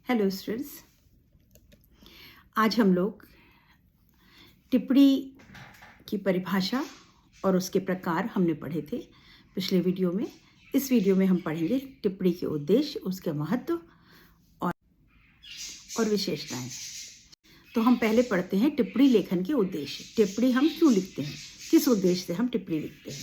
Hello students, आज हम लोग टिप्पणी की परिभाषा और उसके प्रकार हमने पढ़े थे पिछले वीडियो में। इस वीडियो में हम पढ़ेंगे टिप्पणी के उद्देश्य, उसके महत्व और विशेषताएं। तो हम पहले पढ़ते हैं टिप्पणी लेखन के उद्देश्य। टिप्पणी हम क्यों लिखते हैं, किस उद्देश्य से हम टिप्पणी लिखते हैं।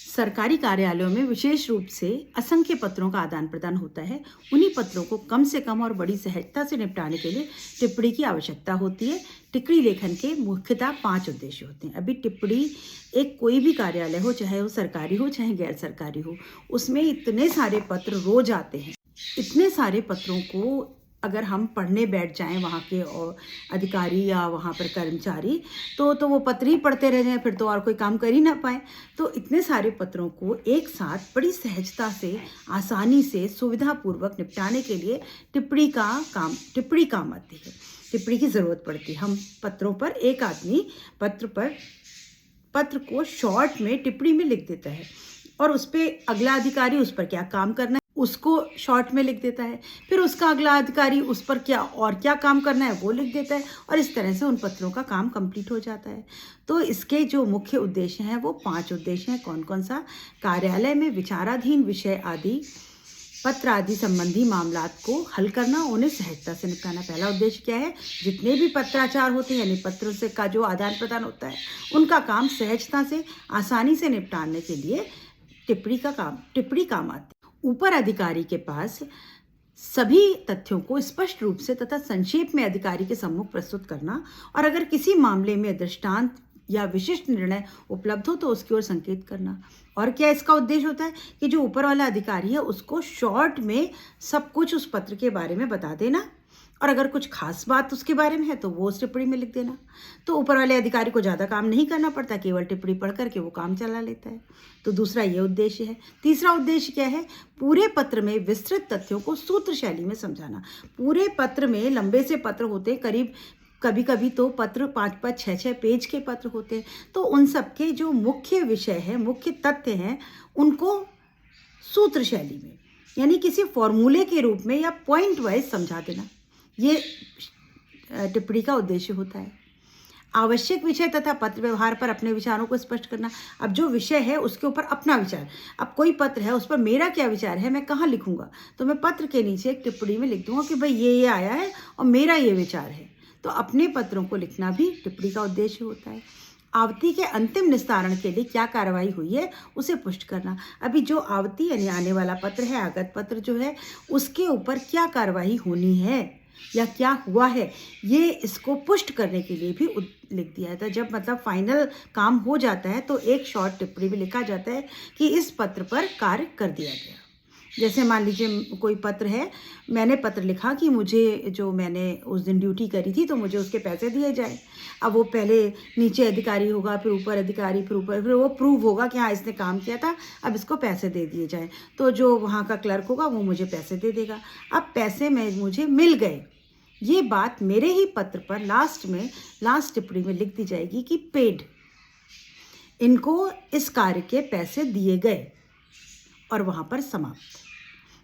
सरकारी कार्यालयों में विशेष रूप से असंख्य पत्रों का आदान प्रदान होता है। उन्हीं पत्रों को कम से कम और बड़ी सहजता से निपटाने के लिए टिप्पणी की आवश्यकता होती है। टिप्पणी लेखन के मुख्यतः 5 उद्देश्य होते हैं। अभी टिप्पणी एक कोई भी कार्यालय हो, चाहे वो सरकारी हो चाहे गैर सरकारी हो, उसमें इतने सारे पत्र रोज आते हैं। इतने सारे पत्रों को अगर हम पढ़ने बैठ जाएं वहाँ के और अधिकारी या वहाँ पर कर्मचारी, तो वो पत्र ही पढ़ते रह जाएं, फिर तो और कोई काम कर ही ना पाए। तो इतने सारे पत्रों को एक साथ बड़ी सहजता से, आसानी से, सुविधापूर्वक निपटाने के लिए टिप्पणी काम आती है। टिप्पणी की ज़रूरत पड़ती है। हम पत्रों पर, एक आदमी पत्र को शॉर्ट में टिप्पणी में लिख देता है और उस पर अगला अधिकारी उस पर क्या काम करना है उसको शॉर्ट में लिख देता है, फिर उसका अगला अधिकारी उस पर क्या काम करना है वो लिख देता है, और इस तरह से उन पत्रों का काम कंप्लीट हो जाता है। तो इसके जो मुख्य उद्देश्य हैं वो 5 उद्देश्य हैं। कौन कौन सा? कार्यालय में विचाराधीन विषय आदि, पत्र आदि संबंधी मामलात को हल करना, उन्हें सहजता से निपटाना। पहला उद्देश्य क्या है? जितने भी पत्राचार होते हैं, यानी पत्रों से का जो आदान प्रदान होता है, उनका काम सहजता से, आसानी से निपटाने के लिए टिप्पणी काम आती है। ऊपर अधिकारी के पास सभी तथ्यों को स्पष्ट रूप से तथा संक्षेप में अधिकारी के सम्मुख प्रस्तुत करना, और अगर किसी मामले में दृष्टांत या विशिष्ट निर्णय उपलब्ध हो तो उसकी ओर संकेत करना। और क्या इसका उद्देश्य होता है कि जो ऊपर वाला अधिकारी है उसको शॉर्ट में सब कुछ उस पत्र के बारे में बता देना, और अगर कुछ खास बात उसके बारे में है तो वो उस टिप्पणी में लिख देना। तो ऊपर वाले अधिकारी को ज़्यादा काम नहीं करना पड़ता, केवल टिप्पणी पढ़ करके वो काम चला लेता है। तो दूसरा ये उद्देश्य है। तीसरा उद्देश्य क्या है? पूरे पत्र में विस्तृत तथ्यों को सूत्र शैली में समझाना। पूरे पत्र में, लंबे से पत्र होते हैं, करीब कभी कभी तो पत्र 5-5, 6-6 पेज के पत्र होते हैं, तो उन सब के जो मुख्य विषय है, मुख्य तथ्य हैं, उनको सूत्र शैली में, यानी किसी फॉर्मूले के रूप में या पॉइंट वाइज समझा देना, ये टिप्पणी का उद्देश्य होता है। आवश्यक विषय तथा पत्र व्यवहार पर अपने विचारों को स्पष्ट करना। अब जो विषय है उसके ऊपर अपना विचार, अब कोई पत्र है उस पर मेरा क्या विचार है, मैं कहाँ लिखूंगा, तो मैं पत्र के नीचे एक टिप्पणी में लिख दूंगा कि भाई ये आया है और मेरा ये विचार है। तो अपने पत्रों को लिखना भी टिप्पणी का उद्देश्य होता है। आवती के अंतिम निस्तारण के लिए क्या कार्रवाई हुई है उसे पुष्ट करना। अभी जो आवती यानी आने वाला पत्र है, आगत पत्र जो है, उसके ऊपर क्या कार्रवाई होनी है या क्या हुआ है, ये इसको पुष्ट करने के लिए भी लिख दिया जाता है। जब मतलब फाइनल काम हो जाता है तो एक शॉर्ट टिप्पणी भी लिखा जाता है कि इस पत्र पर कार्य कर दिया गया। जैसे मान लीजिए कोई पत्र है, मैंने पत्र लिखा कि मुझे, जो मैंने उस दिन ड्यूटी करी थी तो मुझे उसके पैसे दिए जाए। अब वो पहले नीचे अधिकारी होगा, फिर ऊपर अधिकारी, फिर वो प्रूव होगा कि हाँ इसने काम किया था, अब इसको पैसे दे दिए जाए। तो जो वहाँ का क्लर्क होगा वो मुझे पैसे दे देगा। अब पैसे मुझे मिल गए, ये बात मेरे ही पत्र पर लास्ट टिप्पणी में लिख दी जाएगी कि पेड, इनको इस कार्य के पैसे दिए गए, और वहाँ पर समाप्त।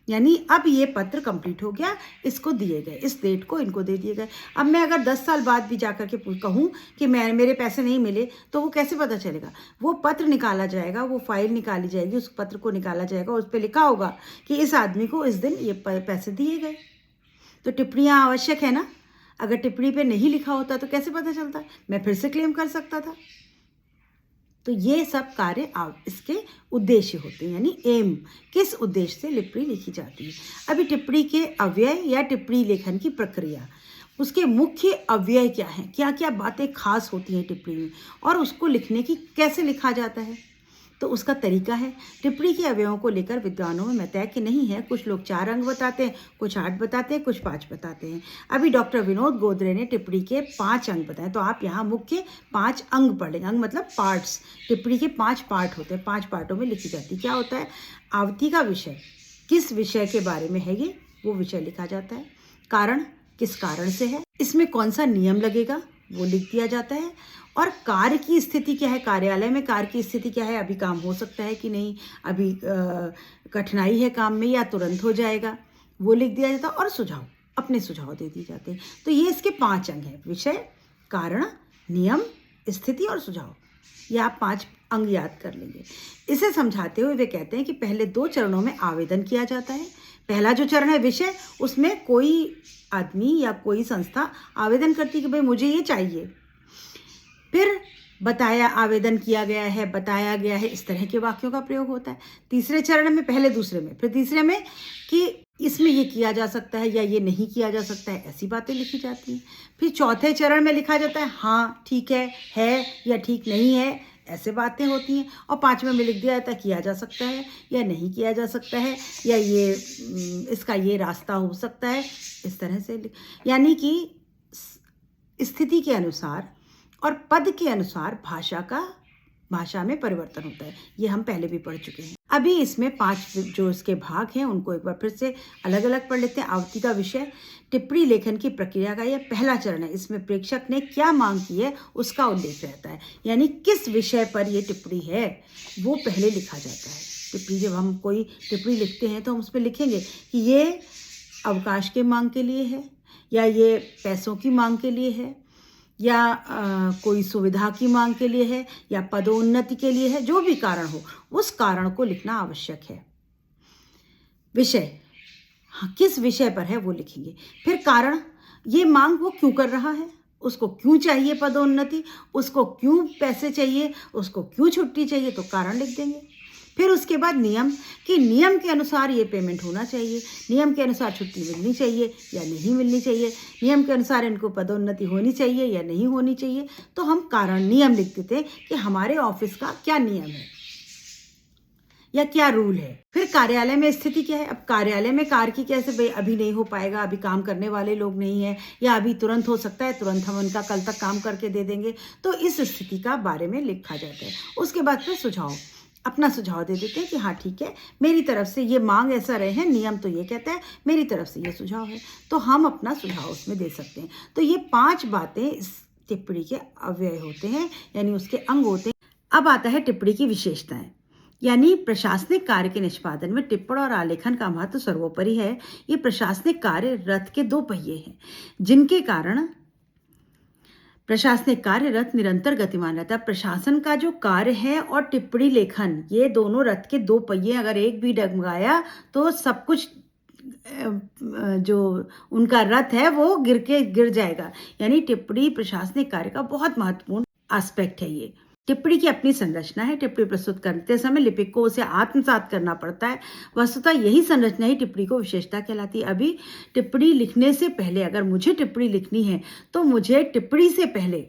यानी अब ये पत्र कंप्लीट हो गया, इसको दिए गए, इस डेट को इनको दे दिए गए। अब मैं अगर 10 साल बाद भी जाकर के कहूँ कि मेरे पैसे नहीं मिले, तो वो कैसे पता चलेगा? वो पत्र निकाला जाएगा, वो फाइल निकाली जाएगी, उस पत्र को निकाला जाएगा, उस पर लिखा होगा कि इस आदमी को इस दिन ये पैसे दिए गए। तो टिप्पणियाँ आवश्यक है ना। अगर टिप्पणी पे नहीं लिखा होता तो कैसे पता चलता? मैं फिर से क्लेम कर सकता था। तो ये सब कार्य इसके उद्देश्य होते हैं, यानी एम, किस उद्देश्य से टिप्पणी लिखी जाती है। अभी टिप्पणी के अव्यय या टिप्पणी लेखन की प्रक्रिया, उसके मुख्य अव्यय क्या हैं, क्या क्या बातें खास होती हैं टिप्पणी में, और उसको लिखने की कैसे लिखा जाता है, तो उसका तरीका है। टिप्पणी के अवयवों को लेकर विद्वानों में मतैक्य नहीं है। कुछ लोग 4 अंग बताते हैं, कुछ 8 बताते हैं, कुछ 5 बताते हैं। अभी डॉक्टर विनोद गोदरे ने टिप्पणी के 5 अंग बताए, तो आप यहाँ मुख्य 5 अंग पढ़ेंगे। अंग मतलब पार्ट्स। टिप्पणी के 5 पार्ट होते हैं, 5 पार्टों में लिखी जाती है। क्या होता है? आवती का विषय, किस विषय के बारे में है ये, वो विषय लिखा जाता है। कारण, किस कारण से है, इसमें कौन सा नियम लगेगा, वो लिख दिया जाता है। और कार्य की स्थिति क्या है, कार्यालय में कार्य की स्थिति क्या है, अभी काम हो सकता है कि नहीं, अभी कठिनाई है काम में या तुरंत हो जाएगा, वो लिख दिया जाता है। और सुझाव, अपने सुझाव दे दिए जाते हैं। तो ये इसके 5 अंग हैं: विषय, कारण, नियम, स्थिति और सुझाव। ये आप 5 अंग याद कर लेंगे। इसे समझाते हुए वे कहते हैं कि पहले 2 चरणों में आवेदन किया जाता है। पहला जो चरण है विषय, उसमें कोई आदमी या कोई संस्था आवेदन करती है कि भाई मुझे ये चाहिए, फिर बताया, आवेदन किया गया है, बताया गया है, इस तरह के वाक्यों का प्रयोग होता है। तीसरे चरण में, पहले दूसरे में, फिर तीसरे में कि इसमें ये किया जा सकता है या ये नहीं किया जा सकता है, ऐसी बातें लिखी जाती हैं। फिर चौथे चरण में लिखा जाता है हाँ ठीक है या ठीक नहीं है, ऐसे बातें होती हैं। और 5वें में लिख दिया जाता है किया जा सकता है या नहीं किया जा सकता है, या ये इसका ये रास्ता हो सकता है, इस तरह से। यानी कि स्थिति के अनुसार और पद के अनुसार भाषा में परिवर्तन होता है। ये हम पहले भी पढ़ चुके हैं। अभी इसमें 5 जो इसके भाग हैं उनको एक बार फिर से अलग अलग पढ़ लेते हैं। आवृत्ति का विषय, टिप्पणी लेखन की प्रक्रिया का यह पहला चरण है। इसमें प्रेक्षक ने क्या मांग की है उसका उल्लेख रहता है, यानी किस विषय पर ये टिप्पणी है वो पहले लिखा जाता है। टिप्पणी, जब हम कोई टिप्पणी लिखते हैं तो हम उसमें लिखेंगे कि ये अवकाश के मांग के लिए है, या ये पैसों की मांग के लिए है, या कोई सुविधा की मांग के लिए है, या पदोन्नति के लिए है। जो भी कारण हो उस कारण को लिखना आवश्यक है। विषय, हाँ, किस विषय पर है वो लिखेंगे। फिर कारण, ये मांग वो क्यों कर रहा है, उसको क्यों चाहिए पदोन्नति, उसको क्यों पैसे चाहिए, उसको क्यों छुट्टी चाहिए, तो कारण लिख देंगे। फिर उसके बाद नियम, कि नियम के अनुसार ये पेमेंट होना चाहिए, नियम के अनुसार छुट्टी मिलनी चाहिए या नहीं मिलनी चाहिए, नियम के अनुसार इनको पदोन्नति होनी चाहिए या नहीं होनी चाहिए। तो हम कारण, नियम लिख देते हैं कि हमारे ऑफिस का क्या नियम है या क्या रूल है। फिर कार्यालय में स्थिति क्या है। अब कार्यालय में कार्य की कैसे, भाई अभी नहीं हो पाएगा, अभी काम करने वाले लोग नहीं है, या अभी तुरंत हो सकता है, तुरंत हम उनका कल तक काम करके दे देंगे। तो इस स्थिति का बारे में लिखा जाता है। उसके बाद फिर सुझाव, अपना सुझाव दे देते हैं कि हाँ ठीक है, मेरी तरफ से ये मांग ऐसा रहे हैं, नियम तो ये कहता है, मेरी तरफ से ये सुझाव है, तो हम अपना सुझाव उसमें दे सकते हैं। तो ये 5 बातें इस टिप्पणी के अव्यय होते हैं, यानी उसके अंग होते हैं। अब आता है टिप्पणी की विशेषताएं, यानी प्रशासनिक कार्य के निष्पादन में टिप्पण और आलेखन का महत्व सर्वोपरि है। ये प्रशासनिक कार्य रथ के 2 पहिए हैं, जिनके कारण प्रशासनिक कार्य रथ निरंतर गतिमान रहता है। प्रशासन का जो कार्य है और टिप्पणी लेखन, ये दोनों रथ के 2 पहिए, अगर एक भी डगमगाया तो सब कुछ जो उनका रथ है वो गिर जाएगा। यानी टिप्पणी प्रशासनिक कार्य का बहुत महत्वपूर्ण एस्पेक्ट है। ये टिप्पणी की अपनी संरचना है। टिप्पणी प्रस्तुत करते समय लिपिक को उसे आत्मसात करना पड़ता है। वस्तुतः यही संरचना ही टिप्पणी को विशेषता कहलाती है। अभी टिप्पणी लिखने से पहले, अगर मुझे टिप्पणी लिखनी है तो मुझे टिप्पणी से पहले,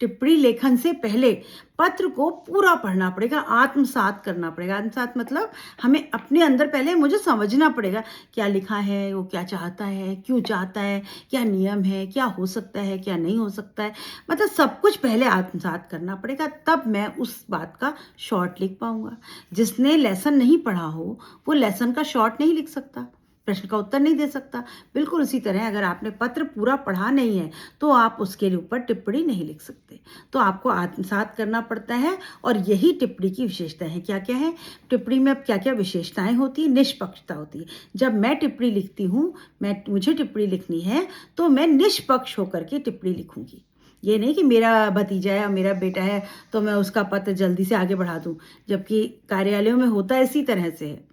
टिप्पणी लेखन से पहले पत्र को पूरा पढ़ना पड़ेगा, आत्मसात करना पड़ेगा। आत्मसात मतलब हमें अपने अंदर पहले मुझे समझना पड़ेगा क्या लिखा है, वो क्या चाहता है, क्यों चाहता है, क्या नियम है, क्या हो सकता है, क्या नहीं हो सकता है, मतलब सब कुछ पहले आत्मसात करना पड़ेगा, तब मैं उस बात का शॉर्ट लिख पाऊंगा। जिसने लेसन नहीं पढ़ा हो वो लेसन का शॉर्ट नहीं लिख सकता, प्रश्न का उत्तर नहीं दे सकता। बिल्कुल उसी तरह अगर आपने पत्र पूरा पढ़ा नहीं है तो आप उसके ऊपर टिप्पणी नहीं लिख सकते, तो आपको आत्मसात करना पड़ता है। और यही टिप्पणी की विशेषता है। क्या क्या है टिप्पणी में, अब क्या क्या विशेषताएं होती है। निष्पक्षता होती है। जब मैं टिप्पणी लिखती हूँ, मुझे टिप्पणी लिखनी है तो मैं निष्पक्ष होकर के टिप्पणी लिखूंगी। ये नहीं कि मेरा भतीजा है और मेरा बेटा है तो मैं उसका पत्र जल्दी से आगे बढ़ा दूँ, जबकि कार्यालयों में होता इसी तरह से है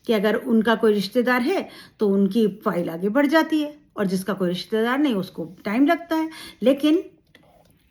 कि अगर उनका कोई रिश्तेदार है तो उनकी फाइल आगे बढ़ जाती है, और जिसका कोई रिश्तेदार नहीं उसको टाइम लगता है। लेकिन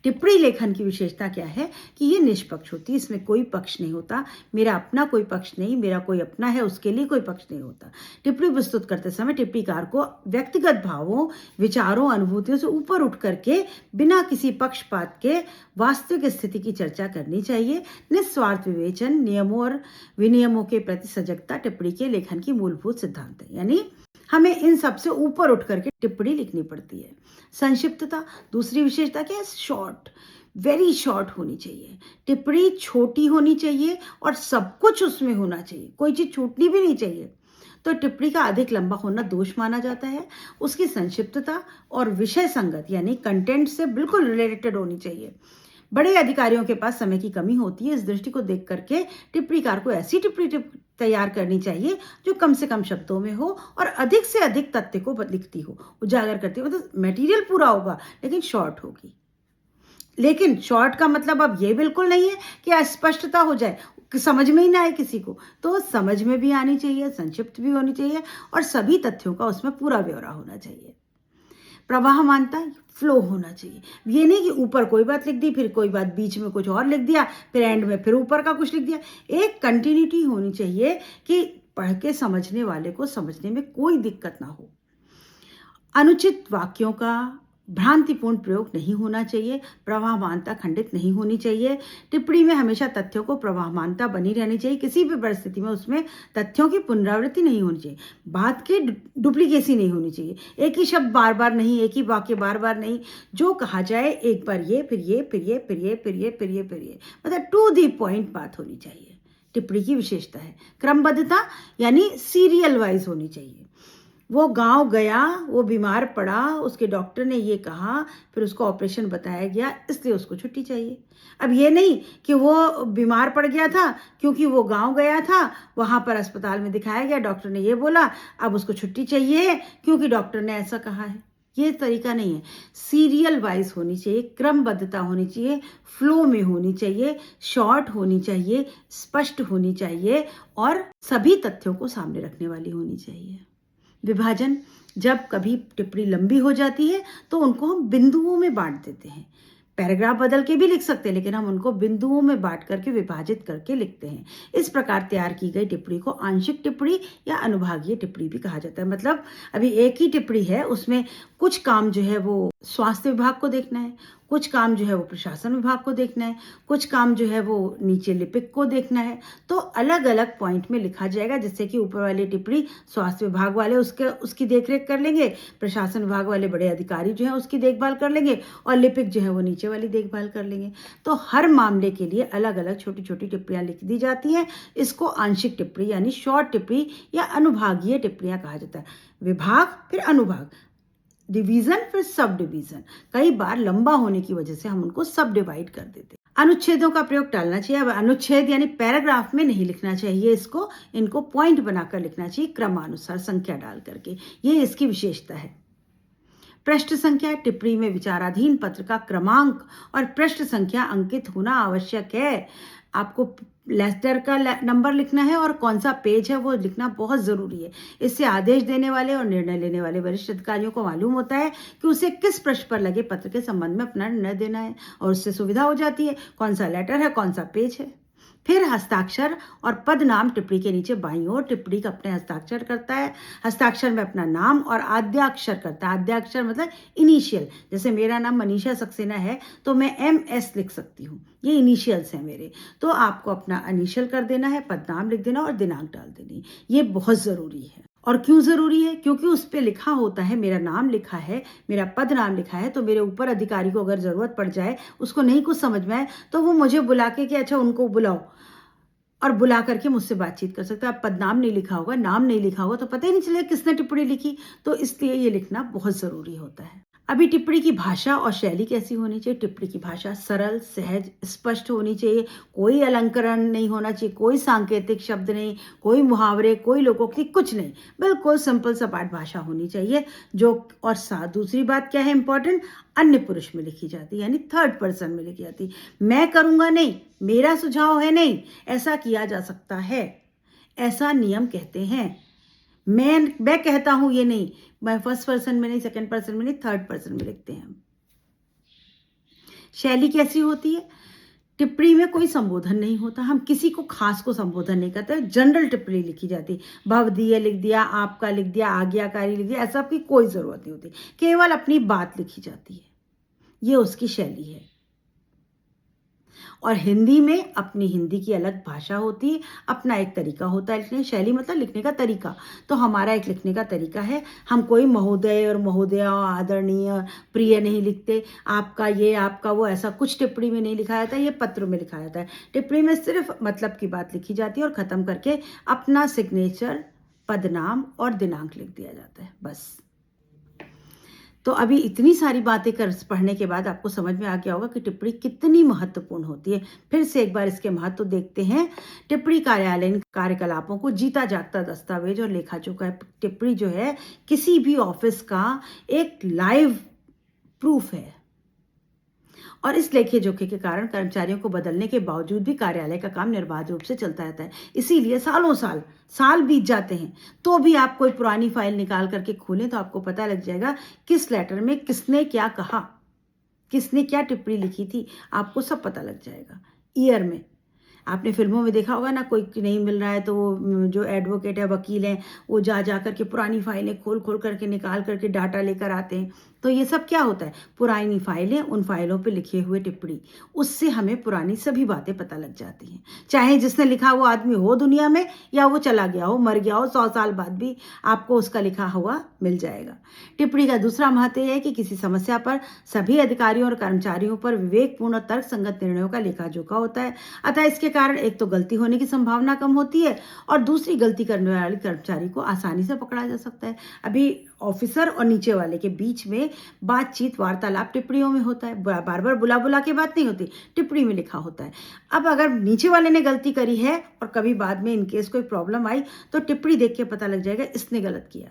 टिप्पणी लेखन की विशेषता क्या है कि ये निष्पक्ष होती है, इसमें कोई पक्ष नहीं होता। मेरा अपना कोई पक्ष नहीं, मेरा कोई अपना है उसके लिए कोई पक्ष नहीं होता। टिप्पणी प्रस्तुत करते समय टिप्पणीकार को व्यक्तिगत भावों, विचारों, अनुभूतियों से ऊपर उठ करके बिना किसी पक्षपात के वास्तविक स्थिति की चर्चा करनी चाहिए। निस्वार्थ विवेचन, नियमों और विनियमों के प्रति सजगता टिप्पणी के लेखन की मूलभूत सिद्धांत है। यानी हमें इन सब से ऊपर उठ करके टिप्पणी लिखनी पड़ती है। संक्षिप्तता, दूसरी विशेषता क्या है, शॉर्ट, वेरी शॉर्ट होनी चाहिए। टिप्पणी छोटी होनी चाहिए और सब कुछ उसमें होना चाहिए, कोई चीज छूटनी भी नहीं चाहिए। तो टिप्पणी का अधिक लंबा होना दोष माना जाता है। उसकी संक्षिप्तता और विषय संगत यानी कंटेंट से बिल्कुल रिलेटेड होनी चाहिए। बड़े अधिकारियों के पास समय की कमी होती है। इस दृष्टि को देख करके टिप्पणीकार को ऐसी टिप्पणी तैयार करनी चाहिए जो कम से कम शब्दों में हो और अधिक से अधिक तथ्य को लिखती हो, उजागर करती हो। मतलब मटेरियल पूरा होगा लेकिन शॉर्ट होगी। लेकिन शॉर्ट का मतलब अब ये बिल्कुल नहीं है कि अस्पष्टता हो जाए, कि समझ में ही ना आए किसी को। तो समझ में भी आनी चाहिए, संक्षिप्त भी होनी चाहिए और सभी तथ्यों का उसमें पूरा ब्यौरा होना चाहिए। प्रवाहमानता, फ्लो होना चाहिए। ये नहीं कि ऊपर कोई बात लिख दी, फिर कोई बात बीच में कुछ और लिख दिया, फिर एंड में फिर ऊपर का कुछ लिख दिया। एक कंटिन्यूटी होनी चाहिए कि पढ़ के समझने वाले को समझने में कोई दिक्कत ना हो। अनुचित वाक्यों का भ्रांतिपूर्ण प्रयोग नहीं होना चाहिए। प्रवाहमानता खंडित नहीं होनी चाहिए। टिप्पणी में हमेशा तथ्यों को प्रवाहमानता बनी रहनी चाहिए। किसी भी परिस्थिति में उसमें तथ्यों की पुनरावृत्ति नहीं होनी चाहिए। बात की डुप्लीकेसी नहीं होनी चाहिए। एक ही शब्द बार बार नहीं, एक ही वाक्य बार बार नहीं। जो कहा जाए एक बार ये, फिर ये, फिर ये, फिर ये, फिर ये, फिर ये, फिर ये, मतलब टू दी पॉइंट बात होनी चाहिए। टिप्पणी की विशेषता है क्रमबद्धता, यानी सीरियल वाइज होनी चाहिए। वो गांव गया, वो बीमार पड़ा, उसके डॉक्टर ने ये कहा, फिर उसको ऑपरेशन बताया गया, इसलिए उसको छुट्टी चाहिए। अब ये नहीं कि वो बीमार पड़ गया था क्योंकि वो गांव गया था, वहाँ पर अस्पताल में दिखाया गया, डॉक्टर ने ये बोला, अब उसको छुट्टी चाहिए क्योंकि डॉक्टर ने ऐसा कहा है। ये तरीका नहीं है। सीरियल वाइज होनी चाहिए, क्रमबद्धता होनी चाहिए, फ्लो में होनी चाहिए, शॉर्ट होनी चाहिए, स्पष्ट होनी चाहिए और सभी तथ्यों को सामने रखने वाली होनी चाहिए। विभाजन, जब कभी टिप्पणी लंबी हो जाती है तो उनको हम बिंदुओं में बांट देते हैं। पैराग्राफ बदल के भी लिख सकते हैं लेकिन हम उनको बिंदुओं में बांट करके विभाजित करके लिखते हैं। इस प्रकार तैयार की गई टिप्पणी को आंशिक टिप्पणी या अनुभागीय टिप्पणी भी कहा जाता है। मतलब अभी एक ही टिप्पणी है, उसमें कुछ काम जो है वो स्वास्थ्य विभाग को देखना है, कुछ काम जो है वो प्रशासन विभाग को देखना है, कुछ काम जो है वो नीचे लिपिक को देखना है। तो अलग अलग पॉइंट में लिखा जाएगा, जिससे कि ऊपर वाली टिप्पणी स्वास्थ्य विभाग वाले उसकी देखरेख कर लेंगे, प्रशासन विभाग वाले बड़े अधिकारी जो है उसकी देखभाल कर लेंगे और लिपिक जो है वो नीचे वाली देखभाल कर लेंगे। तो हर मामले के लिए अलग अलग छोटी छोटी टिप्पणियां लिख दी जाती हैं। इसको आंशिक टिप्पणी यानी शॉर्ट टिप्पणी या अनुभागीय टिप्पणियां कहा जाता है। विभाग फिर अनुभाग, डिवीजन फिर सब डिवीजन। कई बार लंबा होने की वजह से हम उनको सब डिवाइड कर देते हैं। अनुच्छेदों का प्रयोग टालना चाहिए। अब अनुच्छेद यानी पैराग्राफ में नहीं लिखना चाहिए, इनको पॉइंट बनाकर लिखना चाहिए, क्रमानुसार संख्या डाल करके। ये इसकी विशेषता है। पृष्ठ संख्या, टिप्पणी में विचाराधीन पत्र का क्रमांक और पृष्ठ संख्या अंकित होना आवश्यक है। आपको लेटर का नंबर लिखना है और कौन सा पेज है वो लिखना बहुत ज़रूरी है। इससे आदेश देने वाले और निर्णय लेने वाले वरिष्ठ अधिकारियों को मालूम होता है कि उसे किस पृष्ठ पर लगे पत्र के संबंध में अपना निर्णय देना है और उससे सुविधा हो जाती है कौन सा लेटर है, कौन सा पेज है। फिर हस्ताक्षर और पद नाम टिप्पणी के नीचे बाईं ओर टिप्पणी का अपने हस्ताक्षर करता है। हस्ताक्षर में अपना नाम और आद्याक्षर करता है। आद्याक्षर मतलब इनिशियल। जैसे मेरा नाम मनीषा सक्सेना है तो मैं MS लिख सकती हूँ, ये इनिशियल्स हैं मेरे। तो आपको अपना इनिशियल कर देना है, पद नाम लिख देना और दिनांक डाल देनी। ये बहुत ज़रूरी है। और क्यों ज़रूरी है? क्योंकि उस पर लिखा होता है, मेरा नाम लिखा है, मेरा पद नाम लिखा है, तो मेरे ऊपर अधिकारी को अगर ज़रूरत पड़ जाए, उसको नहीं कुछ समझ में आए, तो वो मुझे बुला के कि अच्छा उनको बुलाओ, और बुला करके मुझसे बातचीत कर सकता है। आप पद नाम नहीं लिखा होगा, नाम नहीं लिखा होगा तो पता ही नहीं चलेगा किसने टिप्पणी लिखी। तो इसलिए ये लिखना बहुत ज़रूरी होता है। अभी टिप्पणी की भाषा और शैली कैसी होनी चाहिए? टिप्पणी की भाषा सरल, सहज, स्पष्ट होनी चाहिए। कोई अलंकरण नहीं होना चाहिए, कोई सांकेतिक शब्द नहीं, कोई मुहावरे, कोई लोकोक्ति, कुछ नहीं। बिल्कुल सिंपल सपाट भाषा होनी चाहिए। और दूसरी बात क्या है इंपॉर्टेंट? अन्य पुरुष में लिखी जाती, यानी थर्ड पर्सन में लिखी जाती। मैं करूँगा नहीं, मेरा सुझाव है नहीं, ऐसा किया जा सकता है, ऐसा नियम कहते हैं। मैं कहता हूं ये नहीं, मैं फर्स्ट पर्सन में नहीं, सेकंड पर्सन में नहीं, थर्ड पर्सन में लिखते हैं। शैली कैसी होती है? टिप्पणी में कोई संबोधन नहीं होता, हम किसी को खास को संबोधन नहीं करते, जनरल टिप्पणी लिखी जाती। भवदीय लिख दिया, आपका लिख दिया, आज्ञाकारी लिख दिया, ऐसा की कोई जरूरत नहीं होती, केवल अपनी बात लिखी जाती है। ये उसकी शैली है। और हिंदी में अपनी हिंदी की अलग भाषा होती है, अपना एक तरीका होता है लिखने। शैली मतलब लिखने का तरीका। तो हमारा एक लिखने का तरीका है, हम कोई महोदय और महोदया, आदरणीय, प्रिय नहीं लिखते। आपका ये, आपका वो, ऐसा कुछ टिप्पणी में नहीं लिखा जाता है, ये पत्र में लिखा जाता है। टिप्पणी में सिर्फ मतलब की बात लिखी जाती है और ख़त्म करके अपना सिग्नेचर, पदनाम और दिनांक लिख दिया जाता है, बस। तो अभी इतनी सारी बातें कर पढ़ने के बाद आपको समझ में आ गया होगा कि टिप्पणी कितनी महत्वपूर्ण होती है। फिर से एक बार इसके महत्व देखते हैं। टिप्पणी कार्यालयीन कार्यकलापों को जीता जागता दस्तावेज और लेखा जोखा है। टिप्पणी जो है किसी भी ऑफिस का एक लाइव प्रूफ है और इस लेखे जोखे के कारण कर्मचारियों को बदलने के बावजूद भी कार्यालय का काम निर्बाध रूप से चलता रहता है। इसीलिए सालों साल बीत जाते हैं तो भी आप कोई पुरानी फाइल निकाल करके खोलें तो आपको पता लग जाएगा किस लेटर में किसने क्या कहा, किसने क्या टिप्पणी लिखी थी, आपको सब पता लग जाएगा। ईयर में आपने फिल्मों में देखा होगा ना, कोई नहीं मिल रहा है तो वो जो एडवोकेट है, वकील हैं, वो जा करके पुरानी फाइलें खोल करके निकाल करके डाटा लेकर आते हैं। तो ये सब क्या होता है, पुरानी फाइलें, उन फाइलों पे लिखे हुए टिप्पणी, उससे हमें पुरानी सभी बातें पता लग जाती हैं। चाहे जिसने लिखा वो आदमी हो दुनिया में या वो चला गया हो, मर गया हो, 100 साल बाद भी आपको उसका लिखा हुआ मिल जाएगा। टिप्पणी का दूसरा महत्व है कि किसी समस्या पर सभी अधिकारियों और कर्मचारियों पर विवेकपूर्ण और तर्क संगत निर्णयों का लेखा जोखा होता है। अतः इसके कारण एक तो गलती होने की संभावना कम होती है और दूसरी गलती करने वाले कर्मचारी को आसानी से पकड़ा जा सकता है। अभी ऑफिसर और नीचे वाले के बीच में बातचीत, वार्तालाप टिप्पणियों में होता है। बार बार बुला के बात नहीं होती, टिप्पणी में लिखा होता है। अब अगर नीचे वाले ने गलती करी है और कभी बाद में इनकेस कोई प्रॉब्लम आई तो टिप्पणी देख के पता लग जाएगा इसने गलत किया,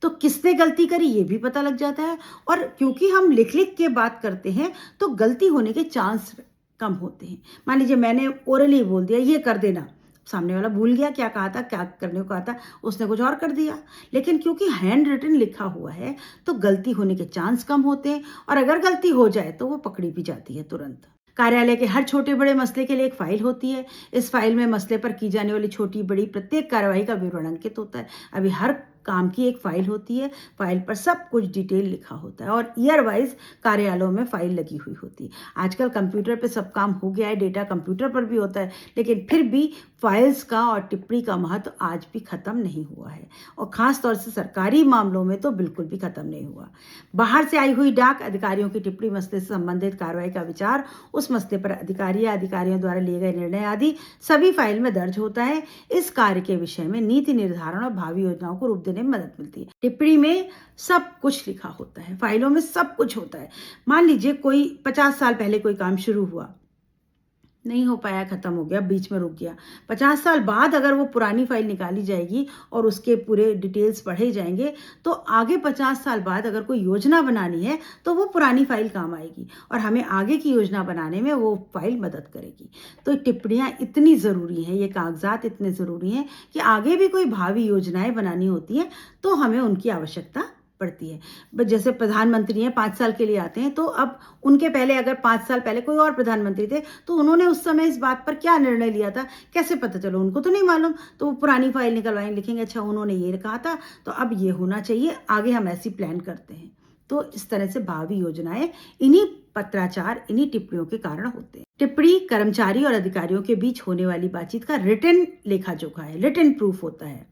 तो किसने गलती करी ये भी पता लग जाता है। और क्योंकि हम लिख के बात करते हैं तो गलती होने के चांस कम होते हैं। मान लीजिए मैंने ओरली बोल दिया ये कर देना, सामने वाला भूल गया क्या कहा था, क्या करने को कहा था, उसने कुछ और कर दिया। लेकिन क्योंकि हैंड रिटन लिखा हुआ है तो गलती होने के चांस कम होते हैं और अगर गलती हो जाए तो वो पकड़ी भी जाती है तुरंत। कार्यालय के हर छोटे बड़े मसले के लिए एक फाइल होती है। इस फाइल में मसले पर की जाने वाली छोटी बड़ी प्रत्येक कार्रवाई का विवरण अंकित होता है। अभी हर काम की एक फाइल होती है, फाइल पर सब कुछ डिटेल लिखा होता है और ईयर वाइज कार्यालयों में फाइल लगी हुई होती है। आजकल कंप्यूटर पे सब काम हो गया है, डेटा कंप्यूटर पर भी होता है, लेकिन फिर भी फाइल्स का और टिप्पणी का महत्व आज भी खत्म नहीं हुआ है और खास तौर से सरकारी मामलों में तो बिल्कुल भी खत्म नहीं हुआ। बाहर से आई हुई डाक अधिकारियों की टिप्पणी मसले से संबंधित कार्रवाई का विचार, उस मसले पर अधिकारी या अधिकारियों द्वारा लिए गए निर्णय आदि सभी फाइल में दर्ज होता है। इस कार्य के विषय में नीति निर्धारण और भावी योजनाओं को रूप देने में मदद मिलती है। टिप्पणी में सब कुछ लिखा होता है, फाइलों में सब कुछ होता है। मान लीजिए कोई 50 साल पहले कोई काम शुरू हुआ, नहीं हो पाया, खत्म हो गया, बीच में रुक गया, 50 साल बाद अगर वो पुरानी फाइल निकाली जाएगी और उसके पूरे डिटेल्स पढ़े जाएंगे तो आगे 50 साल बाद अगर कोई योजना बनानी है तो वो पुरानी फाइल काम आएगी और हमें आगे की योजना बनाने में वो फाइल मदद करेगी। तो टिप्पणियाँ इतनी ज़रूरी हैं, ये कागजात इतने ज़रूरी हैं कि आगे भी कोई भावी योजनाएं बनानी होती हैं तो हमें उनकी आवश्यकता पड़ती है। जैसे प्रधानमंत्री हैं 5 साल के लिए आते हैं तो अब उनके पहले अगर 5 साल पहले कोई और प्रधानमंत्री थे तो उन्होंने उस समय इस बात पर क्या निर्णय लिया था, कैसे पता चलो, उनको तो नहीं मालूम। तो वो पुरानी फाइल निकलवाएंगे, लिखेंगे अच्छा उन्होंने ये कहा था तो अब ये होना चाहिए, आगे हम ऐसी प्लान करते हैं। तो इस तरह से भावी योजनाएं इन्हीं पत्राचार, इन्हीं टिप्पणियों के कारण होते हैं। टिप्पणी कर्मचारी और अधिकारियों के बीच होने वाली बातचीत का रिटन लेखा जोखा है, रिटन प्रूफ होता है।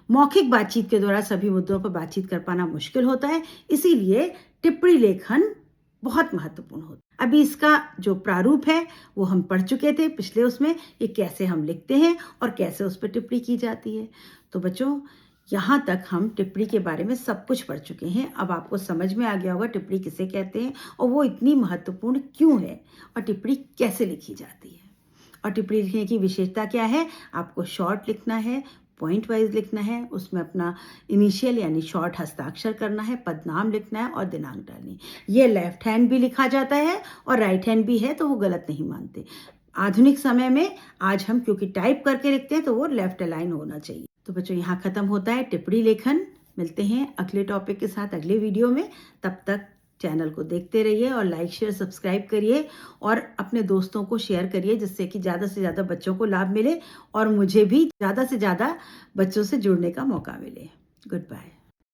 मौखिक बातचीत के द्वारा सभी मुद्दों पर बातचीत कर पाना मुश्किल होता है, इसीलिए टिप्पणी लेखन बहुत महत्वपूर्ण होता है। अभी इसका जो प्रारूप है वो हम पढ़ चुके थे पिछले उसमें, ये कैसे हम लिखते हैं और कैसे उस पर टिप्पणी की जाती है। तो बच्चों यहाँ तक हम टिप्पणी के बारे में सब कुछ पढ़ चुके हैं। अब आपको समझ में आ गया होगा टिप्पणी किसे कहते हैं और वो इतनी महत्वपूर्ण क्यों है और टिप्पणी कैसे लिखी जाती है। और टिप्पणी लिखने की विशेषता क्या है, आपको शॉर्ट लिखना है, पॉइंट वाइज लिखना है, उसमें अपना इनिशियल यानी शॉर्ट हस्ताक्षर करना है, पदनाम लिखना है और दिनांक डालनी। ये लेफ्ट हैंड भी लिखा जाता है और राइट हैंड भी है तो वो गलत नहीं मानते। आधुनिक समय में आज हम क्योंकि टाइप करके लिखते हैं तो वो लेफ्ट अलाइन होना चाहिए। तो बच्चों यहाँ खत्म होता है टिप्पणी लेखन। मिलते हैं अगले टॉपिक के साथ अगले वीडियो में। तब तक चैनल को देखते रहिए और लाइक शेयर सब्सक्राइब करिए और अपने दोस्तों को शेयर करिए जिससे कि ज़्यादा से ज़्यादा बच्चों को लाभ मिले और मुझे भी ज़्यादा से ज़्यादा बच्चों से जुड़ने का मौका मिले। Good bye.